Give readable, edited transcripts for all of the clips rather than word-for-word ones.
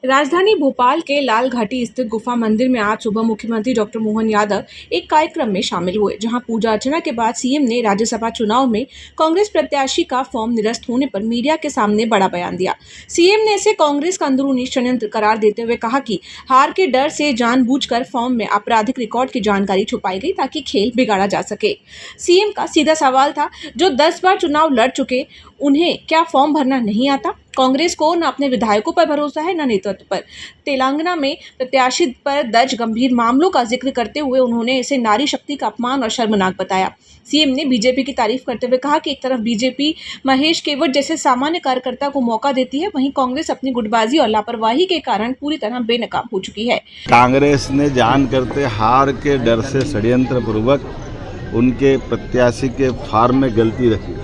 राजधानी भोपाल के लाल घाटी स्थित गुफा मंदिर में आज सुबह मुख्यमंत्री डॉक्टर मोहन यादव एक कार्यक्रम में शामिल हुए, जहां पूजा अर्चना के बाद सीएम ने राज्यसभा चुनाव में कांग्रेस प्रत्याशी का फॉर्म निरस्त होने पर मीडिया के सामने बड़ा बयान दिया। सीएम ने इसे कांग्रेस का अंदरूनी षड्यंत्र करार देते हुए कहा कि हार के डर से जानबूझकर फॉर्म में आपराधिक रिकॉर्ड की जानकारी छुपाई गई ताकि खेल बिगाड़ा जा सके। सीएम का सीधा सवाल था, जो 10 बार चुनाव लड़ चुके उन्हें क्या फॉर्म भरना नहीं आता? कांग्रेस को न अपने विधायकों पर भरोसा है, न नेतृत्व पर। तेलंगाना में प्रत्याशी पर दर्ज गंभीर मामलों का जिक्र करते हुए उन्होंने इसे नारी शक्ति का अपमान और शर्मनाक बताया। सीएम ने बीजेपी की तारीफ करते हुए कहा कि एक तरफ बीजेपी महेश केवट जैसे सामान्य कार्यकर्ता को मौका देती है, वहीं कांग्रेस अपनी गुटबाजी और लापरवाही के कारण पूरी तरह बेनकाब हो चुकी है। कांग्रेस ने जान करते हार के डर से षड्यंत्र पूर्वक उनके प्रत्याशी के फॉर्म में गलती रखी,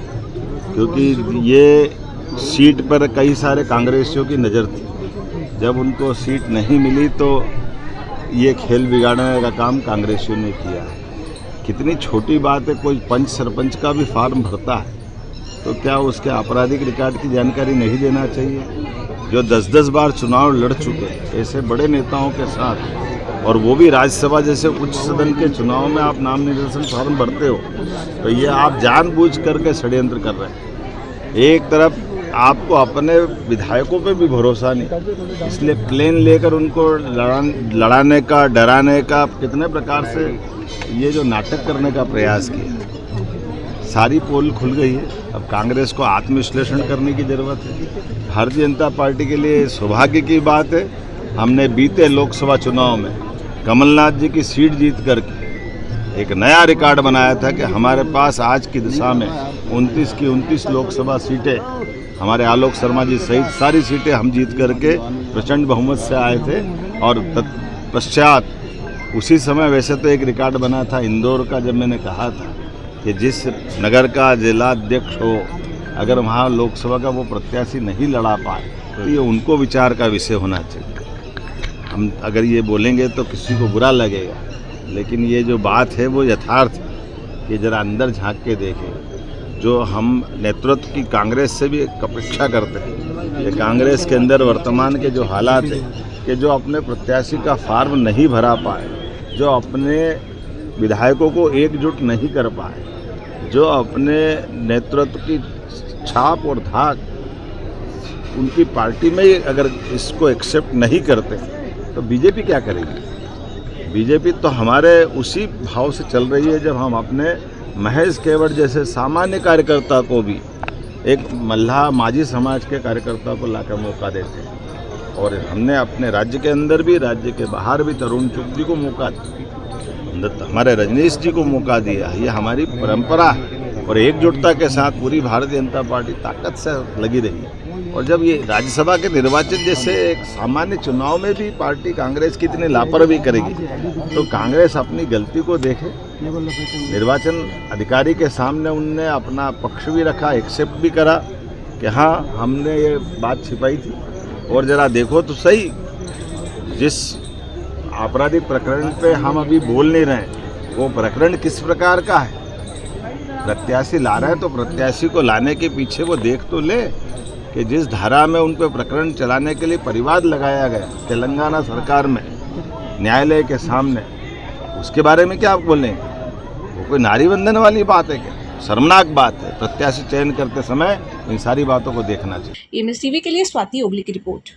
क्योंकि ये सीट पर कई सारे कांग्रेसियों की नज़र थी। जब उनको सीट नहीं मिली तो ये खेल बिगाड़ने का काम कांग्रेसियों ने किया। कितनी छोटी बात है, कोई पंच सरपंच का भी फॉर्म भरता है तो क्या उसके आपराधिक रिकॉर्ड की जानकारी नहीं देना चाहिए? जो 10-10 बार चुनाव लड़ चुके ऐसे बड़े नेताओं के साथ, और वो भी राज्यसभा जैसे उच्च सदन के चुनाव में आप नाम निर्देशन फॉर्म भरते हो, तो ये आप जानबूझ करके षड्यंत्र कर रहे हैं। एक तरफ आपको अपने विधायकों पे भी भरोसा नहीं, इसलिए प्लेन लेकर उनको लड़ाने का, डराने का, कितने प्रकार से ये जो नाटक करने का प्रयास किया। सारी पोल खुल गई है। अब कांग्रेस को आत्मविश्लेषण करने की ज़रूरत है। भारतीय जनता पार्टी के लिए सौभाग्य की बात है, हमने बीते लोकसभा चुनाव में कमलनाथ जी की सीट जीत करके एक नया रिकॉर्ड बनाया था कि हमारे पास आज की दिशा में 29 की 29 लोकसभा सीटें, हमारे आलोक शर्मा जी सहित सारी सीटें हम जीत करके प्रचंड बहुमत से आए थे। और तत्पश्चात उसी समय वैसे तो एक रिकॉर्ड बना था इंदौर का, जब मैंने कहा था कि जिस नगर का जिला अध्यक्ष हो, अगर वहाँ लोकसभा का वो प्रत्याशी नहीं लड़ा पाए तो ये उनको विचार का विषय होना चाहिए। हम अगर ये बोलेंगे तो किसी को बुरा लगेगा, लेकिन ये जो बात है वो यथार्थ है कि ज़रा अंदर झांक के देखें। जो हम नेतृत्व की कांग्रेस से भी एक अपेक्षा करते हैं कि कांग्रेस के अंदर वर्तमान के जो हालात है कि जो अपने प्रत्याशी का फॉर्म नहीं भरा पाए, जो अपने विधायकों को एकजुट नहीं कर पाए, जो अपने नेतृत्व की छाप और धाक उनकी पार्टी में अगर इसको एक्सेप्ट नहीं करते तो बीजेपी क्या करेगी? बीजेपी तो हमारे उसी भाव से चल रही है जब हम अपने महेश केवट जैसे सामान्य कार्यकर्ता को भी, एक मल्लाह माझी समाज के कार्यकर्ता को लाकर मौका देते हैं। और हमने अपने राज्य के अंदर भी, राज्य के बाहर भी तरुण चुग जी को मौका दिया, हमारे रजनीश जी को मौका दिया। ये हमारी परंपरा है और एकजुटता के साथ पूरी भारतीय जनता पार्टी ताकत से लगी रही है। और जब ये राज्यसभा के निर्वाचन जैसे एक सामान्य चुनाव में भी पार्टी कांग्रेस की इतनी लापरवाही करेगी तो कांग्रेस अपनी गलती को देखे। निर्वाचन अधिकारी के सामने उनने अपना पक्ष भी रखा, एक्सेप्ट भी करा कि हाँ हमने ये बात छिपाई थी। और ज़रा देखो तो सही, जिस आपराधिक प्रकरण पे हम अभी बोल नहीं रहे वो प्रकरण किस प्रकार का है। प्रत्याशी ला रहे हैं तो प्रत्याशी को लाने के पीछे वो देख तो ले कि जिस धारा में उन पर प्रकरण चलाने के लिए परिवाद लगाया गया तेलंगाना सरकार में न्यायालय के सामने, उसके बारे में क्या आप बोलेंगे? वो कोई नारी वंदन वाली बात है क्या? शर्मनाक बात है। प्रत्याशी चयन करते समय इन सारी बातों को देखना चाहिए। एमएस टीवी के लिए स्वाति ओगले की रिपोर्ट।